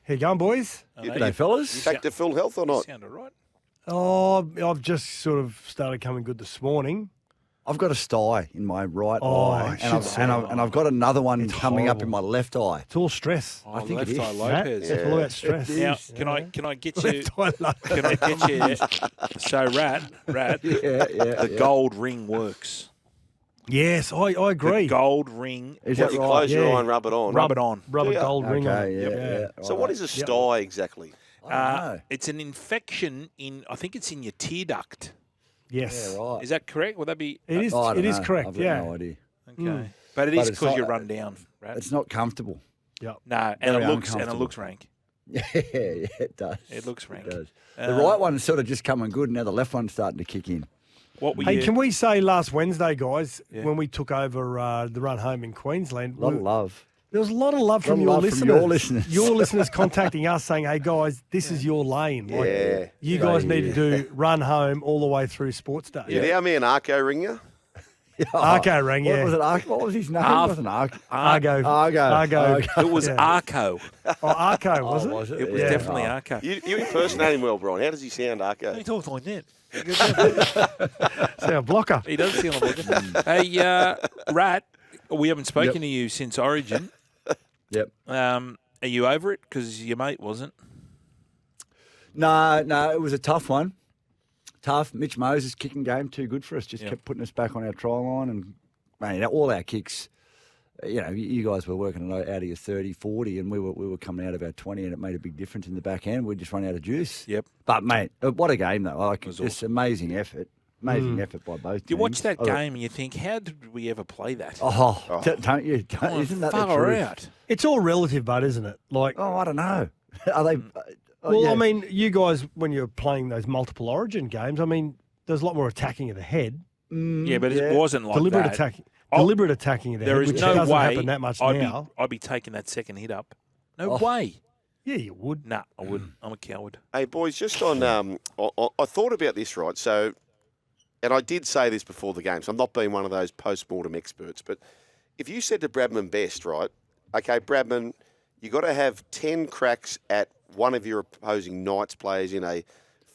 How you going, boys? G'day, fellas. Back to full health or not? Sound all right? Oh, I've just sort of started coming good this morning. I've got a sty in my right Oh, eye, it should say. and I've got another one It's coming up horrible. in my left eye. It's all stress. Oh, I think it left eye is. Matt, Lopez. it's all about stress. Now, can I get you? Left eye Lopez. Can I get you? So, Rat, the gold ring works. Yes, I agree. The gold ring. Is You that right? close your Yeah. eye and rub it on. Rub it on. Rubber Do ya? gold ring on Okay, it. yeah. So what is a sty exactly? I don't know. It's an infection in. I think it's in your tear duct. Yes. Yeah, right. Is that correct? Would that be? It is. Oh, I don't It is know. correct. I've got Yeah. no idea. Okay. But it But is it's because not- you run down, Rat. It's not comfortable. Yep. No, and very it looks uncomfortable. rank. Yeah, it does. It looks rank. It does. The right one's sort of just coming good. Now the left one's starting to kick in. What were Hey, you? can we say last Wednesday, guys, Yeah. when we took over the run home in Queensland, A lot of love. there was a lot of love from Lot of your love listeners. from your listeners. Your listeners contacting us saying, "Hey guys, this is your lane. Like, Yeah. you guys need to do run home all the way through Sportsday." Did our man Arco ring you? Arco rang, yeah. What was it? What was his name? Arf- It wasn't Arco. Argo. Argo. It was Yeah. Arco. Oh, Arco, was Oh, it? was it? It was Yeah. definitely Oh. Arco. You impersonate him well, Brian. How does he sound, Arco? He talks like that. Sound blocker. He does sound like it. Hey, Rat, we haven't spoken to you since Origin. Yep. Are you over it? Because your mate wasn't. No, it was a tough one. Tough. Mitch Moses' kicking game, too good for us. Just Yep. kept putting us back on our try line. And, man, all our kicks, you guys were working it out of your 30, 40, and we were coming out of our 20, and it made a big difference in the back end. We just run out of juice. Yep. But, mate, what a game, though. Like, was just amazing effort. Amazing effort by both teams. You watch that Oh, game and you think, how did we ever play that? Don't you? Isn't that the far truth? out. It's all relative, bud, isn't it? Like, Oh, I don't know. Are they? well, yeah. I mean, you guys, when you're playing those multiple Origin games, I mean, there's a lot more attacking of the head, Yeah, but it wasn't like deliberate that. attacking, Oh, deliberate attacking of the There head, is which no doesn't way happen that much I'd now. I'd be taking that second hit up. No Oh. way. Yeah, you would. Nah, I wouldn't. I'm a coward. Hey, boys, just on, I thought about this, right? So, and I did say this before the game, so I'm not being one of those post-mortem experts, but if you said to Bradman Best, right, okay, Bradman, you got to have 10 cracks at one of your opposing Knights players in a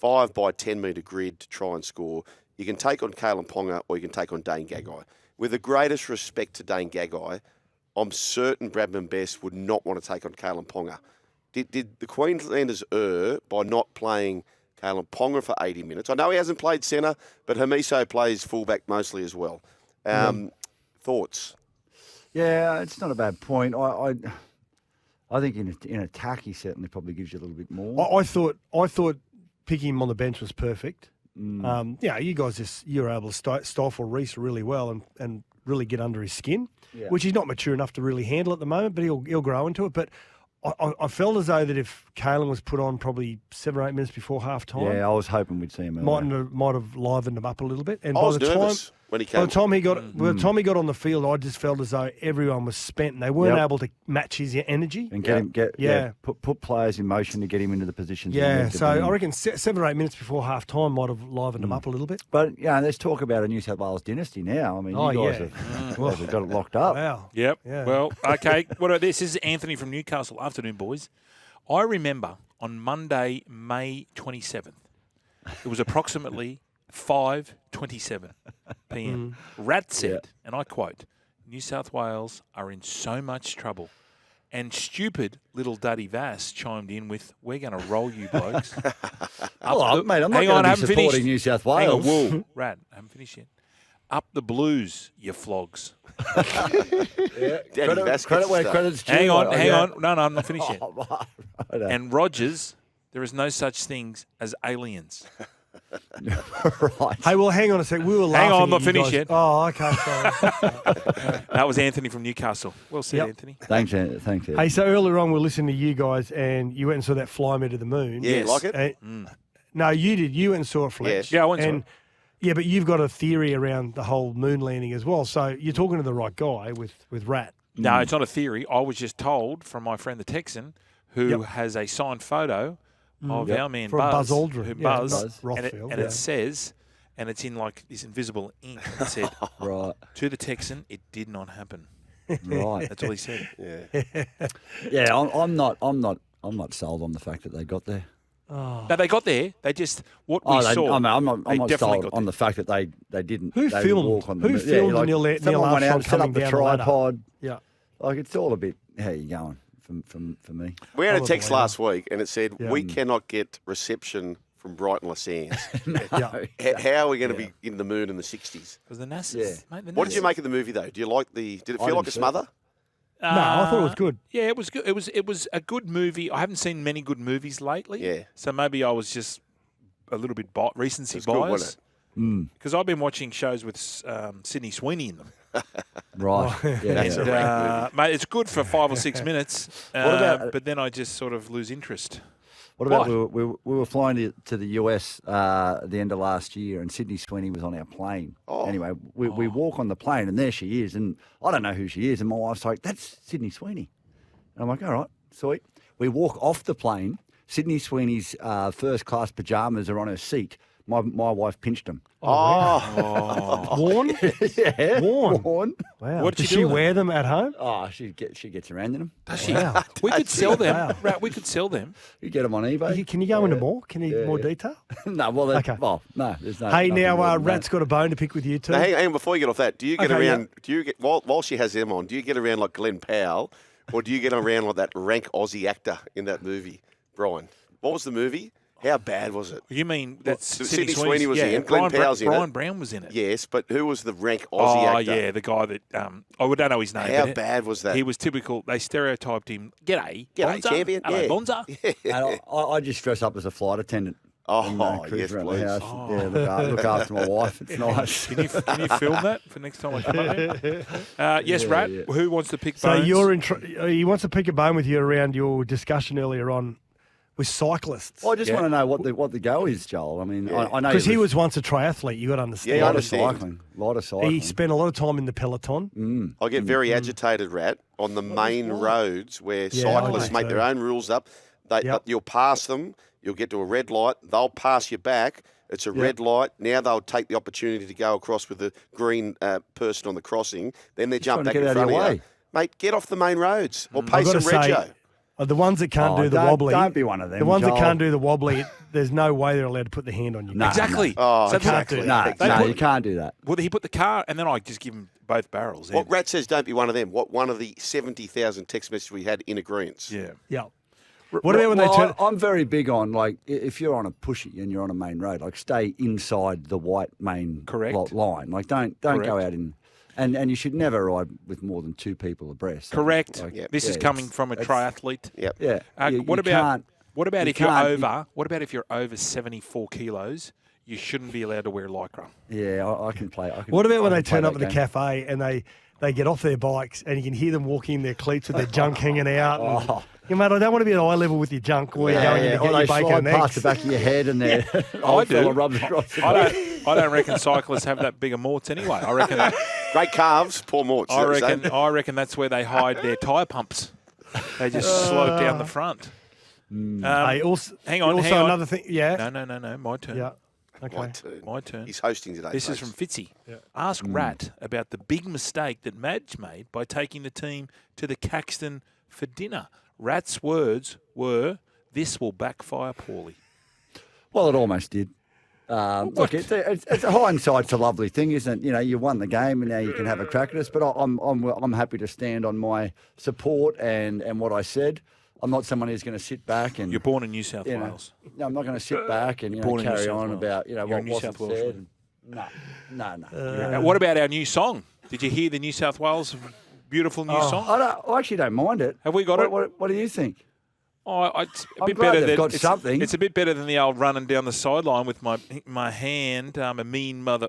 5 by 10 metre grid to try and score. You can take on Kalen Ponga or you can take on Dane Gagai. With the greatest respect to Dane Gagai, I'm certain Bradman Best would not want to take on Kalen Ponga. Did the Queenslanders err by not playing Kalen Ponga for 80 minutes? I know he hasn't played centre, but Hamiso plays fullback mostly as well. Thoughts? Yeah, it's not a bad point. I think in attack he certainly probably gives you a little bit more. I thought picking him on the bench was perfect. Yeah, you guys you're able to stifle Reece really well and really get under his skin, which he's not mature enough to really handle at the moment, but he'll grow into it. But I felt as though that if Kalen was put on probably 7 or 8 minutes before half time, Yeah, I was hoping we'd see him earlier. might have livened him up a little bit. And I by was the time nervous when he came. by the time he got on the field, I just felt as though everyone was spent and they weren't Yep. able to match his energy. And get him, put players in motion to get him into the positions. he Yeah, needs to so be in. I reckon 7 or 8 minutes before half time might have livened him up a little bit. But yeah, let's talk about a New South Wales dynasty now. I mean, Oh, you guys yeah. have got it locked up. Wow. Yep. Yeah. Well, okay. What about this? This is Anthony from Newcastle. Afternoon, boys. I remember on Monday, May 27th, it was approximately 5:27 p.m. Rat said, and I quote, New South Wales are in so much trouble. And stupid little Duddy Vass chimed in with, we're going to roll you blokes. Mate, I'm not hang going on, to I be haven't supporting finished. New South Hang on, Wales. whoa, Rat, I haven't finished yet. Up the Blues, you flogs. Daddy Vasquez stuff. Credit's due. Hang on, Yeah. No, I'm not finished yet. Righto. And Rogers, there is no such things as aliens. Right. Hey, well, hang on a sec. We were laughing. Hang on, I'm at not you finished guys. yet. Oh, okay. Sorry. That was Anthony from Newcastle. Well said, Yep. Anthony. Thanks, Ed. Hey, so earlier on, we were listening to you guys, and you went and saw that Fly Me to the Moon. Yeah, Yes. like it? No, you did. You went and saw it, Fletch. Yes. Yeah, I went and saw and yeah, but you've got a theory around the whole moon landing as well. So you're talking to the right guy with Rat. No, it's not a theory. I was just told from my friend the Texan, who has a signed photo of our man From Buzz Buzz, Aldrin. who Yeah, Buzz, Buzz and, Rothfield, and yeah. it says, and it's in like this invisible ink. It said, Right. to the Texan, it did not happen. Right. That's all he said. Yeah. Yeah, I'm not I'm not sold on the fact that they got there. No, they got there. They just what we saw. I'm not they definitely sold got on there. the fact that they didn't. Who they filmed? Walk on the, Who filmed Neil someone went out Armstrong and set up coming the down the ladder? tripod. Yeah. Like it's all a bit. How you going? For me. We had I a wasn't text aware. last week, and it said Yeah. we cannot get reception from Brighton Les Sands. Yeah. How are we going to be in the moon in the 60s? Because the NASA's. Yeah. Mate, the What did you NASA's- make of the movie though? Do you like the? Did it I feel like didn't a see it. smother? No, I thought it was good. Yeah, it was good. It was a good movie. I haven't seen many good movies lately. Yeah. So maybe I was just a little bit recency It's good, bias. wasn't Because I've been watching shows with Sydney Sweeney in them. Right. Yeah. That's yeah. a rank movie. Mate, it's good for 5 or 6 minutes. about- but then I just sort of lose interest. What about What? we were flying to the US at the end of last year, and Sydney Sweeney was on our plane. Oh. Anyway, we walk on the plane, and there she is, and I don't know who she is, and my wife's like, "That's Sydney Sweeney," and I'm like, "All right, sweet." We walk off the plane. Sydney Sweeney's first class pajamas are on her seat. My wife pinched them. Oh, Worn? Yeah, Worn? worn. Wow. What'd Does she she do? wear them at home? Oh, she gets around in them. Does she? Wow. We could sell them. Wow. Right, we could sell them. You get them on eBay. Can you go into more? Can you more detail? No, well, Okay. well, no. There's no. Hey, nothing now more than that. Rat's got a bone to pick with you too. now, hang on, before you get off that, do you get Okay, around? Do you get while she has them on? Do you get around like Glenn Powell, or do you get around like that rank Aussie actor in that movie, Brian? What was the movie? How bad was it? You mean that's Sydney Sweeney was in, Brian, Glenn Powell's in it. Brian Brown was in it. Yes, but who was the rank Aussie Oh, actor? yeah, the guy that I don't know his name. How but bad was that? He was typical. They stereotyped him. G'day, G'day, Bonza. champion. Hello, Yeah. Bonza. And I just dress up as a flight attendant. Oh, and, cruise yes, around please. the house. Yeah, look after my wife. It's nice. Can you film that for next time I come over? Yes, Yeah, Rat. yeah. Who wants to pick So bones? he wants to pick a bone with you around your discussion earlier on with cyclists. Well, I just Yeah. want to know what the go is, Joel. I mean, I know Because he was once a triathlete, you got to understand. Yeah, I a lot of understand. cycling. A lot of cycling. He spent a lot of time in the peloton. I get very agitated, Rat, on the main roads where Yeah, I cyclists do make too. their own rules up. Yep. You'll pass them, you'll get to a red light, they'll pass you back. It's a red light. Now they'll take the opportunity to go across with the green person on the crossing. Then they jump trying to back get in out of front your of you. way. Mate, get off the main roads or pay I've got some to say, rego. the ones that can't do the don't- wobbly. don't be one of them, The ones that Joel. can't do the wobbly, there's no way they're allowed to put their hand on you. No. Exactly. Oh, So exactly. No, They no, put- you can't do that. Well, he put the car, and then I just give him both barrels. What Rat says, don't be one of them. What one of the 70,000 text messages we had in agreement. Yeah. Yeah. What about when they turn? I'm very big on, like, if you're on a pushy and you're on a main road, like, stay inside the white main Correct. line. Like, don't go Correct. out in. And you should never ride with more than two people abreast. Correct. Like, Yep. This is yeah, coming from a that's- triathlete. Yep. Yeah. What you about can't- what about you if you're can't- over? What about if you're over 74 kilos? You shouldn't be allowed to wear lycra. Yeah, I can play. What about when I they can play turn up that at the game. cafe and they get off their bikes and you can hear them walking in their cleats with their junk hanging out? And, yeah, mate, I don't want to be at eye level with your junk while you're going in to Or get they your bacon slide and past eggs. the back of your head and their I old do. fella rubs across the back. I don't reckon cyclists have that big of morts anyway. I reckon. Great calves, poor Morts. I reckon that's where they hide their tyre pumps. They just slope down the front. Hey, also, Hang on, Also, hang on. another thing. Yeah. No. My turn. Yeah. Okay. My turn. My turn. He's hosting today. This is folks. from Fitzy. Ask Rat about the big mistake that Madge made by taking the team to the Caxton for dinner. Rat's words were, "This will backfire poorly." Well, it almost did. Look, it's hindsight's a lovely thing, isn't it? You know, you won the game and now you can have a crack at us. But I'm happy to stand on my support and what I said. I'm not someone who's going to sit back and You're born in New South you know, Wales. no, I'm not going to sit back and Born in New carry South on Wales. about You're what a New wasn't South Wales said. No. What about our new song? Did you hear the New South Wales beautiful new song? I actually don't mind it. Have we got it? What do you think? It's a I'm bit glad better they've than got something. It's a bit better than the old running down the sideline with my hand. A mean mother.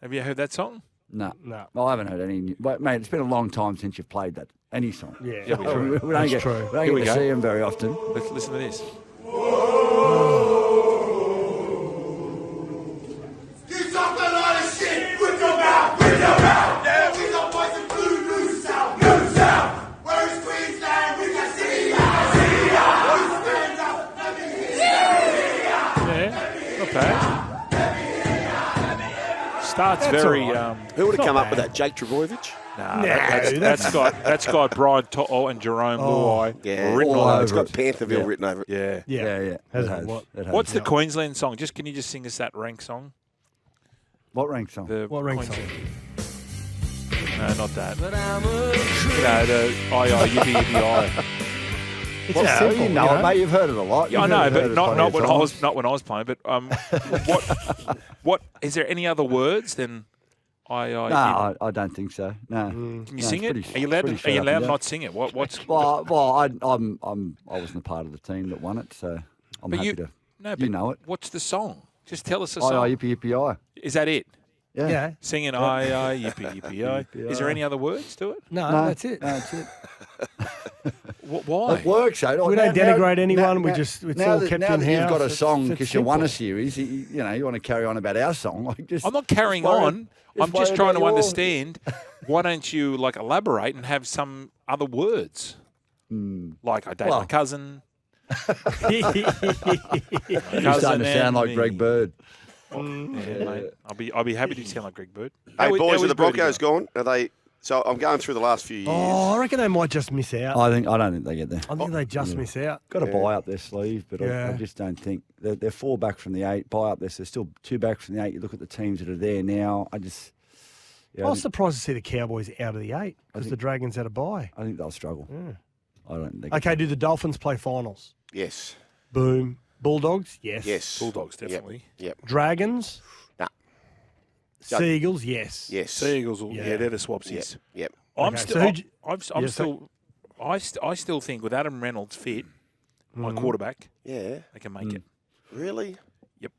Have you heard that song? No. No. Well, I haven't heard any. But, mate, it's been a long time since you've played that. Any song. Yeah. Yeah, we do. We don't get, true. we don't Here we get to go. see them very often. Let's listen to this. You talk a lot of shit with your mouth, Yeah, we got boys in blue South, Where is Queensland? We can see ya, We stand up, let me hear ya. Yeah, not bad. Starts very. Who would have come up with that? Jake Trebojevic? Nah, No, that's got Brian To'o and Jerome Luai Yeah. written All on it. It's got over it. Pantherville Yeah. written over it. Yeah. Yeah. It Hasn't has. it? What? It has. What's the Queensland song? Can you just sing us that rank song? What rank song? What rank song? No, not that. The yippee yippee I. It's Well, just simple, you know it, mate. You've heard it a lot. Yeah, I You've know, heard but it not plenty of when I times. was not when I was playing. But what is there any other words than I? No, I don't think so. No. Can you No, sing it's it? pretty- Are you allowed? pretty To, are you sharp, allowed yeah. not sing it? What's? Well, I wasn't a part of the team that won it, so I'm But happy you- to. No, but You know it. What's the song? Just tell us the I song. yippee yippee I. Is that it? Yeah. Yeah. Singing I yippee yippee I. Is there any other words to it? No, No, that's it. No, that's it. Why? It works, though. We don't denigrate anyone, we just- it's all kept now that you've in-house, got a it's- song it's because you won simple. a series. You want to carry on about our song. Like just. I'm not carrying just worry- on. just I'm just worry trying about to your- understand. Why don't you elaborate and have some other words? Like I date my Well- cousin. You're starting to sound like Greg Bird. Yeah, mate. I'll be happy to sound like Greg Bird. Hey, How boys, is are the Birdie Broncos gone? Are they? So I'm going through the last few years. Oh, I reckon they might just miss out. I don't think they get there. I think they just miss out. Got a buy up their sleeve, but I Yeah. just don't think they're 4 back from the 8. Buy up there, so they're still 2 back from the 8. You look at the teams that are there now. I was surprised to see the Cowboys out of the 8 because the Dragons had a bye. think they'll struggle. I don't think. Okay, do the Dolphins play finals? Yes. Boom. Bulldogs? Yes. Yes. Bulldogs, Yep. definitely. Yep. Dragons? Nah. Seagulls? Yes. Yes. Seagulls, Yeah. they're the swapsies. Yep. I'm Okay, still, so who'd you- I'm Yeah, still, I still think with Adam Reynolds fit, my quarterback, Yeah. they can make it. Really? Yep.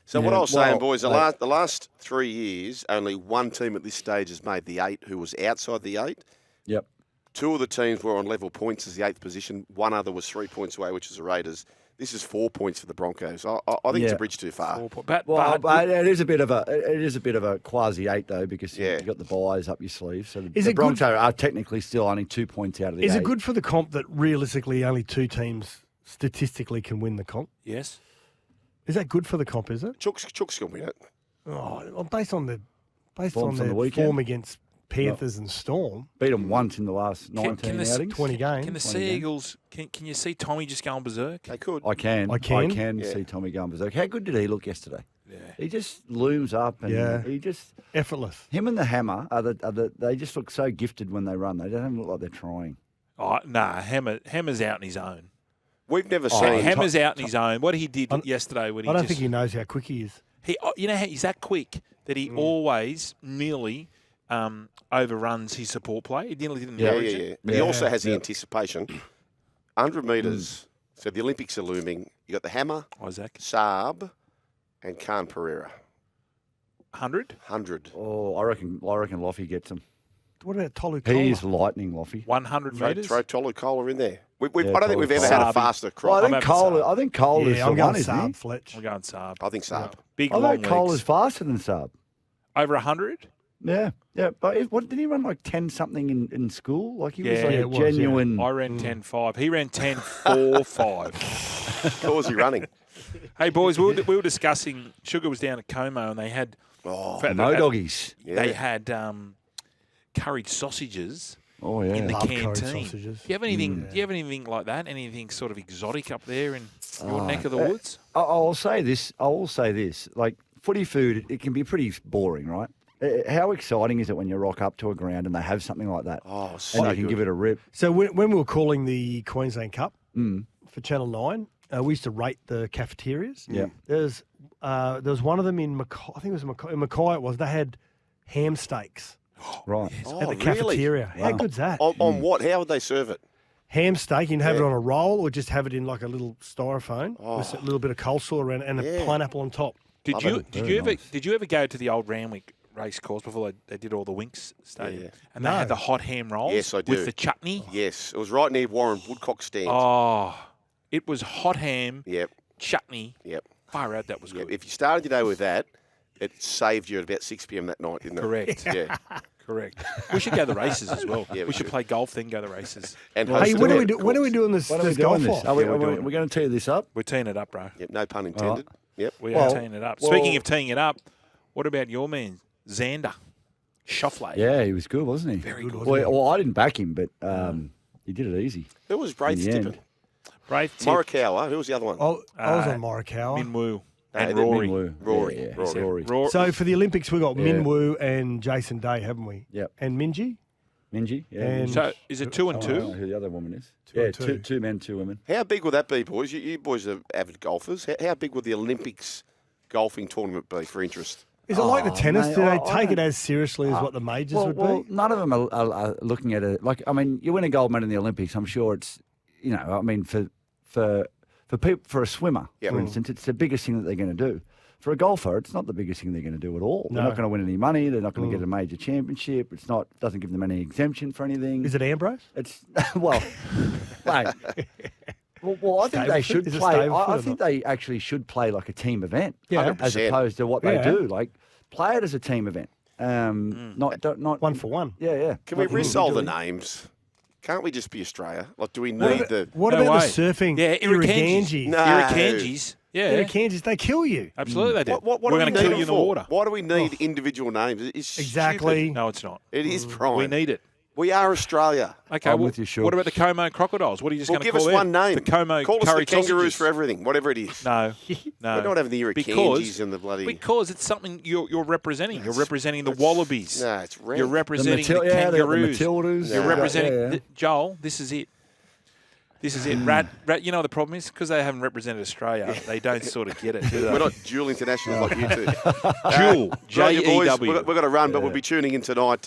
So what Yeah, I was saying, well, boys, the last 3 years, only one team at this stage has made the 8 who was outside the 8. Yep. 2 of the teams were on level points as the 8th position. One other was 3 points away, which is the Raiders. This is 4 points for the Broncos. I think it's Yeah. a bridge too far. But it is a bit of a quasi 8 though because Yeah. you've got the buys up your sleeve. So Is the it good- Broncos are technically still only 2 points out of the 8. Is it good for the comp that realistically only 2 teams statistically can win the comp? Yes. Is that good for the comp, is it? Chook's going to win it. Oh, well, based on Performance their on the weekend? form against Panthers and Storm, Beat them once in the last 19 the- outings. 20 games. Can the 20 games. Seagulls, can you see Tommy just going berserk? They could. I can. I can? Yeah. see Tommy going berserk. How good did he look yesterday? Yeah. He just looms up and Yeah. he just effortless. him and the Hammer they just look so gifted when they run. They don't even look like they're trying. Oh, nah, Hammer's out on his own. We've never Oh, seen. Hammer's out on his own. What he did yesterday when he I don't just, think he knows how quick he is. you know how he's that quick that he always nearly overruns his support play. He nearly didn't Yeah, average yeah, it. yeah. But he also has the Yeah. anticipation. 100 metres. So the Olympics are looming. You got the Hammer, Isaac, Saab, and Khan Pereira. 100, 100. Oh, I reckon Loffy gets him. What about Tolu He is Kola? lightning, Loffy. 100 metres. Throw Tolu Cola in there. I Yeah, don't think we've ever Tolu had a Cola. faster Well, crop. I I'm think having Cole. Saab. I think Cole is Yeah, the I'm going one, isn't he? Saab, Fletch. I'm going Saab. I think Saab. Big I long think Cole legs. is faster than Saab. Over 100? Yeah, yeah. But what did he run like 10 something in school? Like he was Yeah, like it a was, yeah. genuine. I ran 10.5. He ran 10.45. What was he running? Hey, boys, we were discussing, Sugar was down at Como and they had... Oh, No doggies. yeah. They had curried sausages Oh yeah. in the Love curried canteen. sausages. Do you have anything? Do you have anything like that? Anything sort of exotic up there in your neck of the woods? I'll say this. I will say this. Like footy food, it can be pretty boring, right? How exciting is it when you rock up to a ground and they have something like that, Oh, and so you can good. give it a rip? So when we were calling the Queensland Cup for Channel 9, we used to rate the cafeterias. Yeah. There was one of them in Mackay. I think it was Mackay. In Mackay it was. They had ham steaks Right. Oh, at the really? cafeteria. How Wow. good's that? On what? How would they serve it? Ham steak, you can have it Yeah. on a roll or just have it in like a little styrofoam with a little bit of coleslaw around and a Yeah. pineapple on top. Did Love you it. did Very you ever nice. did you ever go to the old Randwick race course before they did all the Winks Stadium? Yeah. And they had the hot ham rolls Yes, I do. with the chutney. Yes, it was right near Warren Woodcock's stand. Oh, it was hot ham, Yep, chutney. yep, Far out, that was yep. good. If you started your day with that, it saved you at about 6 p.m. that night, didn't it? Correct. Yeah. Correct. We should go to the races as well. Yeah, we we should should. play golf, then go to the races. And Hey, host when it, are we of when are we course. doing this, When are we this doing golf this? off? Are we, Yeah, we're are we, doing we're going to tee this up? We're teeing it up, bro. Yep, no pun intended. Yep. We Well- are teeing it up. well- Speaking of teeing it up, what about your man, Xander? Schauffele. Yeah, he was good, wasn't he? Very good. Well, I didn't back him, but he did it easy. Who was Braith's In the tipper? end. Brave tip. Morikawa. Who was the other one? I was on Morikawa. Minwoo. No, And they didn't. Rory. Minwoo. Rory. Yeah, Rory. Rory. Rory. So for the Olympics, we got Yeah. Minwoo and Jason Day, haven't we? Yep. And Minji. Minji. Yeah. And- Minji. So is it 2 and I don't know 2? who the other woman is. Two yeah, and two. two men, 2 women. How big will that be, boys? You boys are avid golfers. How big will the Olympics golfing tournament be for interest? Is it like the Oh, tennis? mate, Do they I take it don't- as seriously as what the majors would Well, be? none of them are looking at it. Like, I mean, you win a gold medal in the Olympics. I'm sure it's, I mean, for people, for a swimmer, Yep. for instance, it's the biggest thing that they're going to do. For a golfer, it's not the biggest thing they're going to do at all. They're No. not going to win any money. They're not going to get a major championship. It's not doesn't give them any exemption for anything. Is it Ambrose? It's well, mate. Well, I think they Stableford? should Is it play. Stableford I or think not? they actually should play like a team event, Yeah. as 100%. opposed to what Yeah. they do. Like play it as a team event, not One for one. Yeah, yeah. Can we Not resolve the individually. names? Can't we just be Australia? Like, do we What need about, the? what No about way. the surfing? Yeah, Irriganges. No. Irriganges. Yeah. Irriganges, they kill you. Absolutely they do. What We're do we going to need kill them you in the for? water. Why do we need individual names? It's Exactly. stupid. No, it's not. It is prime. We need it. We are Australia. Okay, I'm well, with you, Shug. what about the Como crocodiles? What are you just Well, going to give call us them? one name. The Como Call us curry the kangaroos sausages? for everything, whatever it is. No, no. We're not having the Irriganges and the bloody. Because it's something you're representing. You're representing the wallabies. No, it's red. You're representing the they got the kangaroos. Matildas. You're Yeah. representing Yeah, yeah. Joel. This is it. This is it. Rat. You know what the problem is? Because they haven't represented Australia, they don't sort of get it, do they? We're not dual internationals like you two. Jewel. Right, you boys, J-E-W. we've got to run, but we'll be tuning in tonight.